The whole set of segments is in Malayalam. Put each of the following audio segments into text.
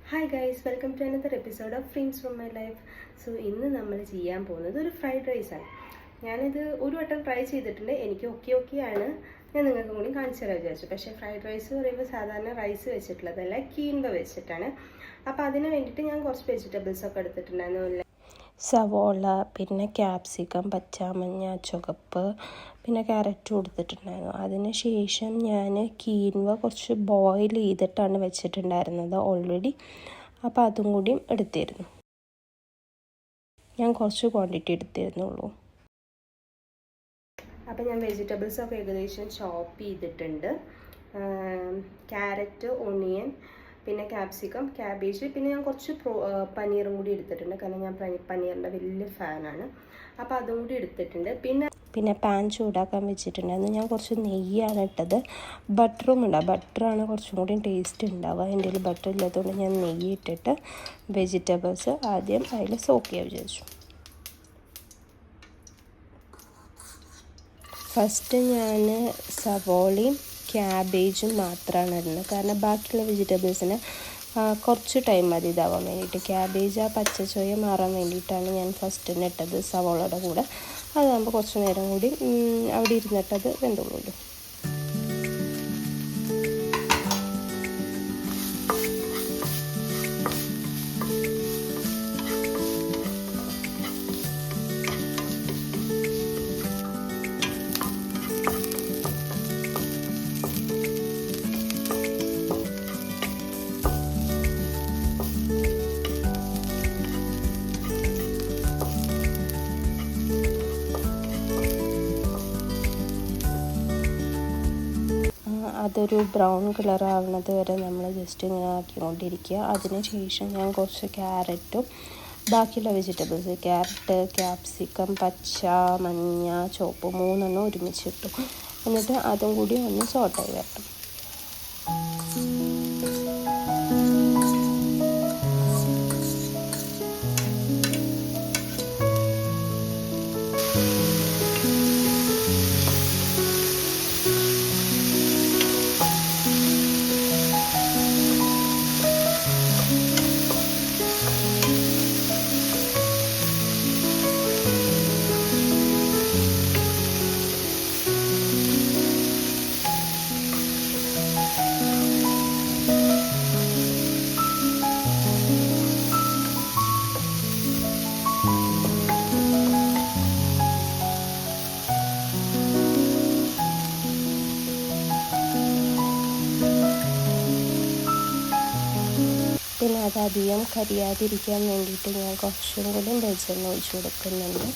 Hi guys, welcome to another episode of dreams from my life. So ഇന്ന് നമ്മൾ ചെയ്യാൻ പോകുന്നത് ഒരു ഫ്രൈഡ് റൈസാണ്. ഞാനിത് ഒരു വട്ടം ട്രൈ ചെയ്തിട്ടുണ്ട്. എനിക്ക് ഓക്കെ ആണ്. ഞാൻ നിങ്ങൾക്ക് കൂടി കാണിച്ചു തരാൻ വിചാരിച്ചു. പക്ഷേ ഫ്രൈഡ് റൈസ് പറയുമ്പോൾ സാധാരണ റൈസ് വെച്ചിട്ടുള്ളതല്ല, കീൻവ വെച്ചിട്ടാണ്. അപ്പോൾ അതിന് വേണ്ടിയിട്ട് ഞാൻ കുറച്ച് വെജിറ്റബിൾസൊക്കെ എടുത്തിട്ടുണ്ടായിരുന്നു. സവോള, പിന്നെ ക്യാപ്സിക്കം, പച്ചാമഞ്ഞ, ചുവപ്പ്, പിന്നെ ക്യാരറ്റ് കൊടുത്തിട്ടുണ്ടായിരുന്നു. അതിന് ശേഷം ഞാൻ കീൻവ കുറച്ച് ബോയിൽ ചെയ്തിട്ടാണ് വെച്ചിട്ടുണ്ടായിരുന്നത് ഓൾറെഡി. അപ്പോൾ അതും കൂടിയും എടുത്തിരുന്നു. ഞാൻ കുറച്ച് ക്വാണ്ടിറ്റി എടുത്തിരുന്നുള്ളൂ. അപ്പോൾ ഞാൻ വെജിറ്റബിൾസൊക്കെ ഏകദേശം ചോപ്പ് ചെയ്തിട്ടുണ്ട്. ക്യാരറ്റ്, ഓണിയൻ, പിന്നെ ക്യാപ്സിക്കം, ക്യാബേജ്, പിന്നെ ഞാൻ കുറച്ച് പനീറും കൂടി എടുത്തിട്ടുണ്ട്. കാരണം ഞാൻ പനീറിൻ്റെ വലിയ ഫാനാണ്. അപ്പോൾ അതും കൂടി എടുത്തിട്ടുണ്ട്. പിന്നെ പാൻ ചൂടാക്കാൻ വെച്ചിട്ടുണ്ടായിരുന്നു. ഞാൻ കുറച്ച് നെയ്യാണ് ഇട്ടത്. ബട്ടറും ഉണ്ടാവും. ബട്ടറാണ് കുറച്ചും കൂടി ടേസ്റ്റ് ഉണ്ടാവുക. എൻ്റെ കയ്യിൽ ബട്ടർ ഇല്ലാത്തതുകൊണ്ട് ഞാൻ നെയ്യ് ഇട്ടിട്ട് വെജിറ്റബിൾസ് ആദ്യം അതിൽ സോക്ക് ചെയ്യാൻ വിചാരിച്ചു. ഫസ്റ്റ് ഞാൻ സവോളയും ക്യാബേജും മാത്രമാണ് ഇടുന്നത്. കാരണം ബാക്കിയുള്ള വെജിറ്റബിൾസിന് കുറച്ച് ടൈം മതി ഇതാവാൻ വേണ്ടിയിട്ട്. ക്യാബേജ് ആ പച്ചച്ചോയ മാറാൻ വേണ്ടിയിട്ടാണ് ഞാൻ ഫസ്റ്റ് തന്നെ ഇട്ടത് സവോളയുടെ കൂടെ. അതാകുമ്പോൾ കുറച്ച് നേരം കൂടി അവിടെ ഇരുന്നിട്ടത് വെന്തോളൂ. അതൊരു ബ്രൗൺ കളർ ആവുന്നത് വരെ നമ്മൾ ജസ്റ്റ് ഇങ്ങനെ ആക്കിക്കൊണ്ടിരിക്കുക. അതിന് ശേഷം ഞാൻ കുറച്ച് ക്യാരറ്റും ബാക്കിയുള്ള വെജിറ്റബിൾസ്, ക്യാരറ്റ്, ക്യാപ്സിക്കം, പച്ച, മഞ്ഞ, ചുവപ്പ് 3 ഒരുമിച്ചിട്ടു. എന്നിട്ട് അതും കൂടി ഒന്ന് സോട്ടായി വരണം. പിന്നെ അതധികം കരിയാതിരിക്കാൻ വേണ്ടിയിട്ട് ഞാൻ കുറച്ചും കൂടി വെളിച്ചെണ്ണ ഒഴിച്ച് കൊടുക്കുന്നുണ്ട്.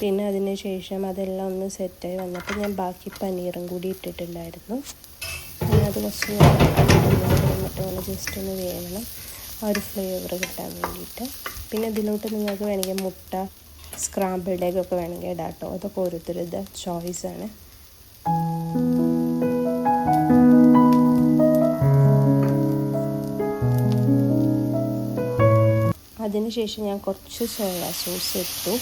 പിന്നെ അതിന് ശേഷം അതെല്ലാം ഒന്ന് സെറ്റായി വന്നപ്പോൾ ഞാൻ ബാക്കി പനീറും കൂടി ഇട്ടിട്ടുണ്ടായിരുന്നു. പിന്നെ അത് കുറച്ച് എന്നിട്ട് ജസ്റ്റ് ഒന്ന് വേവണം, ആ ഒരു ഫ്ലേവർ കിട്ടാൻ വേണ്ടിയിട്ട്. പിന്നെ ഇതിലോട്ട് നിങ്ങൾക്ക് വേണമെങ്കിൽ മുട്ട, സ്ക്രാമ്പിൾഡ് എഗ്ഗൊക്കെ വേണമെങ്കിൽ ഇടാം കേട്ടോ. അതൊക്കെ ഓരോരുത്തരുടെ ചോയ്സാണ്. അതിനുശേഷം ഞാൻ കുറച്ച് സോയാ സോസ് ഇട്ടു.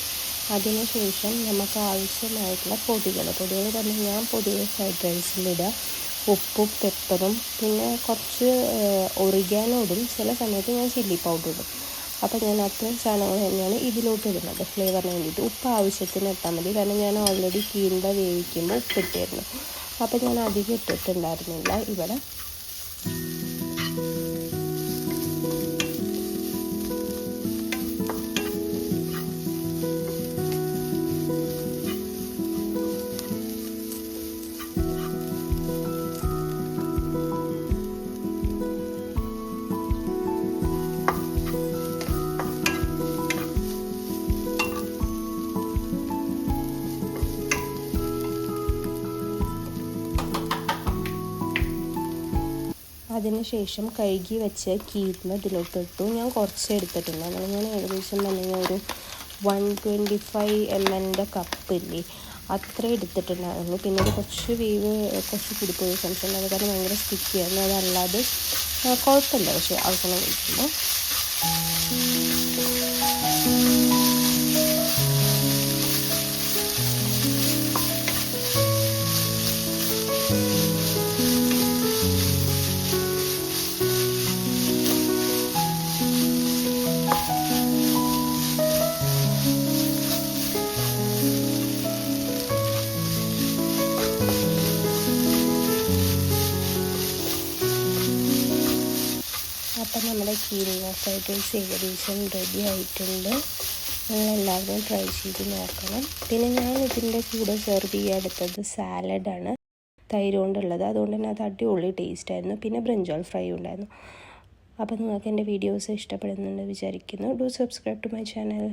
അതിനുശേഷം നമുക്ക് ആവശ്യമായിട്ടുള്ള പൊടികൾ തന്നെ ഞാൻ പൊതുവെ ഫ്രൈഡ് റൈസിലിടുക ഉപ്പും പെപ്പറും പിന്നെ കുറച്ച് ഒറിഗാനോ ഇടും. ചില സമയത്ത് ഞാൻ ചില്ലി പൗഡർ ഇടും. അപ്പോൾ ഞാൻ അത്രയും സാധനങ്ങൾ തന്നെയാണ് ഇതിലോട്ട് ഇടുന്നത് ഫ്ലേവറിന് വേണ്ടിയിട്ട്. ഉപ്പ് ആവശ്യത്തിന് ഇട്ടാൽ മതി. കാരണം ഞാൻ ഓൾറെഡി കീൻവ വേവിക്കുമ്പോൾ ഉപ്പിട്ടായിരുന്നു. അപ്പോൾ ഞാൻ അധികം ഇട്ടിട്ടുണ്ടായിരുന്നില്ല ഇവിടെ. അതിനുശേഷം കഴുകി വെച്ച കീമ ഇതിലോട്ട് ഇട്ടു. ഞാൻ കുറച്ച് എടുത്തിട്ടുണ്ടായിരുന്നു. ഞാൻ ഏകദേശം പറഞ്ഞാൽ ഒരു 125 ml കപ്പില്ലേ അത്ര എടുത്തിട്ടുണ്ടായിരുന്നു. പിന്നെ അത് കുറച്ച് വേവ് കുറച്ച് കൂടിപ്പോയി സംശയം, അത് കാരണം ഭയങ്കര സ്റ്റിക്കിയായിരുന്നു. അതല്ലാതെ കുഴപ്പമില്ല, പക്ഷേ അവസാനം കഴിക്കുമ്പോൾ അപ്പം നമ്മുടെ കീമ ഫ്രൈഡ് റൈസ് ഏകദേശം റെഡി ആയിട്ടുണ്ട്. എല്ലാവരും ട്രൈ ചെയ്ത് നോക്കണം. പിന്നെ ഞാൻ ഇതിൻ്റെ കൂടെ സെർവ് ചെയ്യാനെടുത്തത് സാലഡാണ്, തൈര് കൊണ്ടുള്ളത്. അതുകൊണ്ട് തന്നെ അത് അടിപൊളി ടേസ്റ്റായിരുന്നു. പിന്നെ ബ്രിഞ്ചോൾ ഫ്രൈ ഉണ്ടായിരുന്നു. അപ്പോൾ നിങ്ങൾക്ക് എൻ്റെ വീഡിയോസ് ഇഷ്ടപ്പെടുന്നുണ്ട് വിചാരിക്കുന്നു. Do subscribe to my channel.